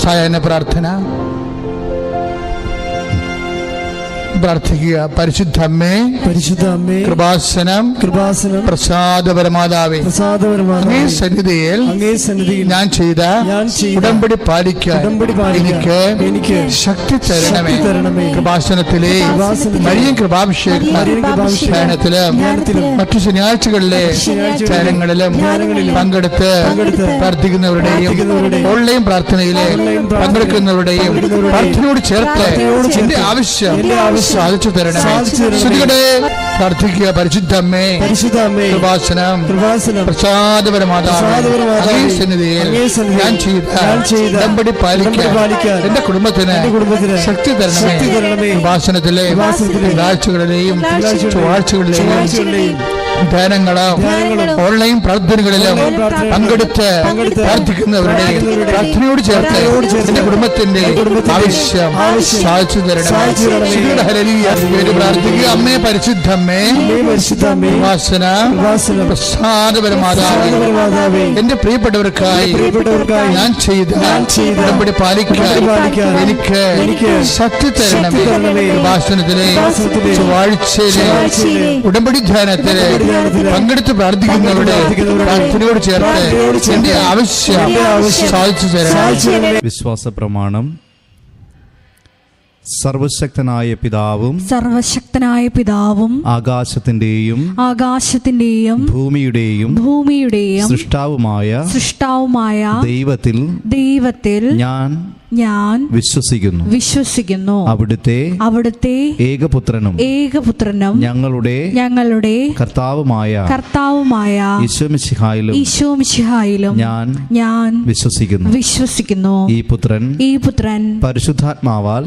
സായാഹ്ന പ്രാർത്ഥന പ്രാർത്ഥിക്കുക. പരിശുദ്ധ അമ്മേ, കൃപാസനം പ്രസാദപരമാതാവേ, അങ്ങേ സന്നിധിയിൽ ഞാൻ ചെയ്ത ഉടമ്പടി പാലിക്കാൻ എനിക്ക് ശക്തി തരണമേ. കൃപാസനത്തിലെ മരിയൻ കൃപാഭിഷേകത്തിലും മറ്റു ശനിയാഴ്ചകളിലെ ചാരങ്ങളിലും പങ്കെടുത്ത് പ്രാർത്ഥിക്കുന്നവരുടെയും ഓൺലൈൻ പ്രാർത്ഥനയിലെ പങ്കെടുക്കുന്നവരുടെയും പ്രാർത്ഥനയോട് ചേർത്ത് എന്റെ ആവശ്യം സാധിച്ചു തരണമേ. പ്രാർത്ഥിക്കുക. പരിശുദ്ധ അമ്മേ, കൃപാസനം പ്രസാദപരമാതാവേ, സന്നിധിയിൽ ഞാൻ ചെയ്ത ഉടമ്പടി പാലിക്കാൻ എന്റെ കുടുംബത്തിന് ശക്തി തരണമേ. കൃപാസനത്തിലെ ആഴ്ചകളിലെയും ചൊവ്വാഴ്ചകളിലെയും ധ്യാനങ്ങളും ഓൺലൈൻ പ്രാർത്ഥനകളിലും പങ്കെടുത്ത് പ്രാർത്ഥിക്കുന്നവരുടെയും പ്രാർത്ഥനയോട് ചേർത്ത് എന്റെ കുടുംബത്തിന്റെ ആവശ്യം സാധിച്ചു തരണം. പ്രാർത്ഥിക്കുക. അമ്മേ, പരിശുദ്ധ അമ്മേ, പ്രസാദപരമാതാവേ, എന്റെ പ്രിയപ്പെട്ടവർക്കായി ഞാൻ ചെയ്ത ഉടമ്പടി പാലിക്കാൻ എനിക്ക് ശക്തി തരണമേ. കൃപാസനത്തിലെ ചൊവ്വാഴ്ചയിലെ ഉടമ്പടി ധ്യാനത്തിലെ പങ്കെടുത്ത് പ്രാർത്ഥിക്കുന്നവരുടെ പ്രാർത്ഥനയോട് ചേർത്ത് എന്റെ ആവശ്യം സാധിച്ചു തരണം. വിശ്വാസ പ്രമാണം. സർവശക്തനായ പിതാവും ആകാശത്തിന്റെയും ഭൂമിയുടെയും സൃഷ്ടാവുമായ ദൈവത്തിൽ ഞാൻ വിശ്വസിക്കുന്നു. അവിടുത്തെ ഏകപുത്രനും ഞങ്ങളുടെ കർത്താവുമായ ഈശോമിശിഹായിലും ഞാൻ വിശ്വസിക്കുന്നു. ഈ പുത്രൻ പരിശുദ്ധാത്മാവാൽ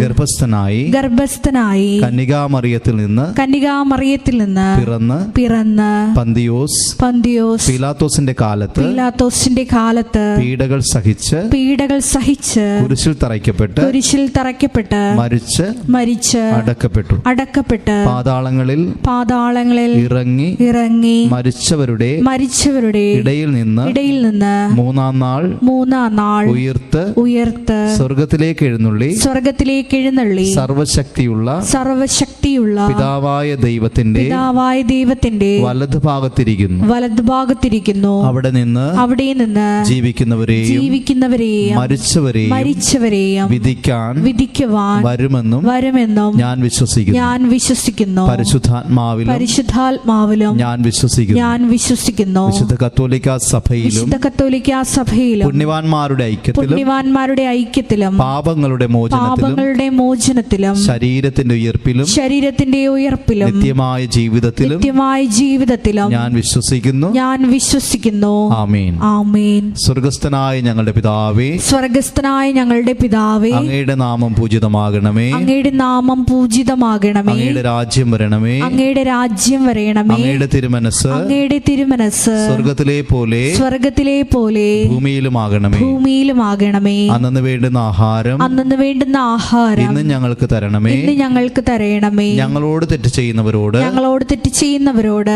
ഗർഭസ്ഥനായി കന്യകാമറിയത്തിൽ നിന്ന് പിറന്ന് പന്തിയോസ് പീലാത്തോസിന്റെ കാലത്ത് പീഡകൾ സഹിച്ച് കുരിശിൽ തറയ്ക്കപ്പെട്ട് മരിച്ച് അടക്കപ്പെട്ടു പാതാളങ്ങളിൽ ഇറങ്ങി മരിച്ചവരുടെ ഇടയിൽ നിന്ന് മൂന്നാം നാൾ ഉയർത്ത് സ്വർഗത്തിലേക്ക് എഴുന്നള്ളി സർവശക്തിയുള്ള പിതാവായ ദൈവത്തിന്റെ വലതുഭാഗത്തിരിക്കുന്നു. അവിടെ നിന്ന് ജീവിക്കുന്നവരെയും മരിച്ചവരെയും വിധിക്കുവാൻ വരുമെന്നും ഞാൻ വിശ്വസിക്കുന്നു. പരിശുദ്ധാത്മാവിലും ഞാൻ വിശ്വസിക്കുന്നു. വിശുദ്ധ കത്തോലിക്കാ സഭയിലും പുണ്യവാന്മാരുടെ ഐക്യത്തിലും പാപങ്ങളുടെ മോചനത്തിലും ശരീരത്തിന്റെ ഉയർപ്പിലും നിത്യമായ ജീവിതത്തിലും ഞാൻ വിശ്വസിക്കുന്നു. ആമേൻ. സ്വർഗ്ഗസ്ഥനായ ഞങ്ങളുടെ പിതാവേ, അങ്ങയുടെ നാമം പൂജിതമാകണമേ. അങ്ങയുടെ രാജ്യം വരണമേ. അങ്ങയുടെ തിരുമനസ് സ്വർഗ്ഗത്തിലെ പോലെ ഭൂമിയിലുമാകണമേ. അന്നന്ന് വേണ്ടുന്ന ആഹാരം ഇന്ന് ഞങ്ങൾക്ക് തരണമേ. ഞങ്ങളോട് തെറ്റ് ചെയ്യുന്നവരോട്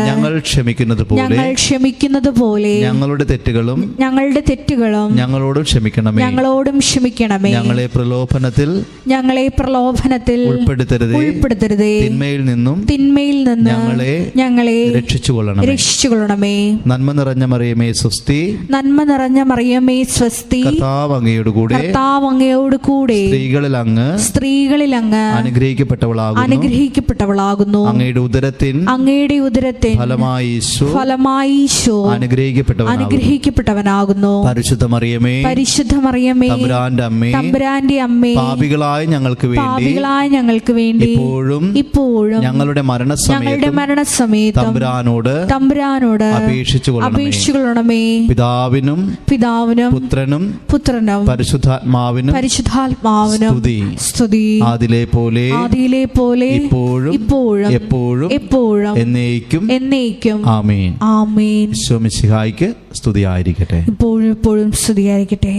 ഞങ്ങൾ ക്ഷമിക്കുന്നത് പോലെ ഞങ്ങളുടെ തെറ്റുകളും ഞങ്ങളോടും ക്ഷമിക്കണമേ. ഞങ്ങളെ പ്രലോഭനത്തിൽ ഉൾപ്പെടുത്തരുതേ. തിന്മയിൽ നിന്നും ഞങ്ങളെ രക്ഷിച്ചുകൊള്ളണമേ. നന്മ നിറഞ്ഞ മറിയമേ സ്വസ്തി. കർത്താവ് അങ്ങയോട് കൂടെ സ്ത്രീകളിൽ അങ്ങ് അനുഗ്രഹിക്കപ്പെട്ടവളാകുന്നു. അങ്ങയുടെ ഉദരത്തിൻ ഫലമായി ഈശോ അനുഗ്രഹിക്കപ്പെട്ടവനാകുന്നു. പരിശുദ്ധ മറിയമേ, തമ്പുരാന്റെ അമ്മേ, പാപികളായ ഞങ്ങൾക്ക് വേണ്ടി ഇപ്പോഴും ഞങ്ങളുടെ മരണസമയത്തും തമ്പുരാനോട് അപേക്ഷിച്ചുകൊള്ളണമേ. പിതാവിനും പുത്രനും പരിശുദ്ധാത്മാവിനും സ്തുതി. ആദിയിലെ പോലെ ഇപ്പോഴും എപ്പോഴും എന്നേക്കും. ആമേൻ. ഈശോ മിശിഹായ്ക്ക് സ്തുതിയായിരിക്കട്ടെ. എപ്പോഴും സ്തുതിയായിരിക്കട്ടെ.